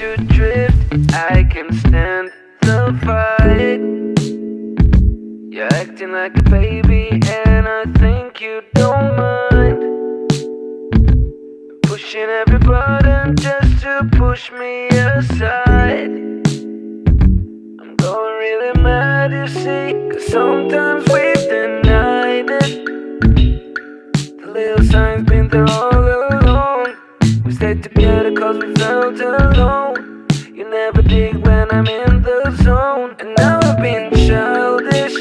to drift. I can stand the fight. You're acting like a baby and I think you don't mind. Pushing every button just to push me aside. I'm going really mad, you see, 'cause sometimes we denied it. The little sign's been there all along. We stayed together 'cause we felt alone. You never dig when I'm in the zone. And now I've been childish,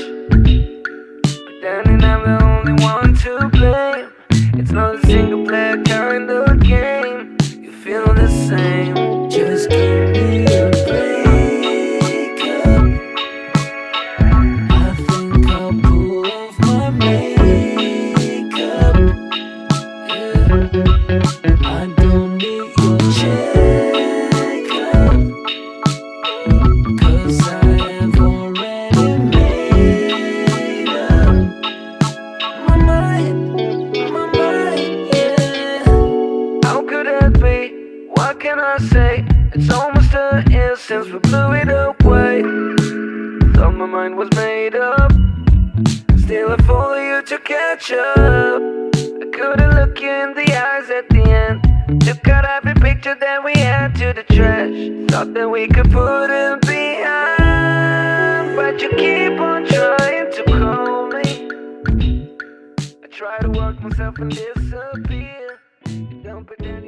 pretending I'm the only one to blame. It's not a single player kind of game. You feel the same. Just give me a break up. I think I'll pull off my makeup. Yeah. I don't need your checkup, 'cause I have already made up my mind, yeah. How could that be? What can I say? It's almost a year since we blew it away. Thought my mind was made up, still I follow you to catch up. I couldn't look you in the eyes at the end. Took out every picture that we had to the trash. Thought that we could put it behind, but you keep on trying to call me. I try to work myself and disappear. Don't pretend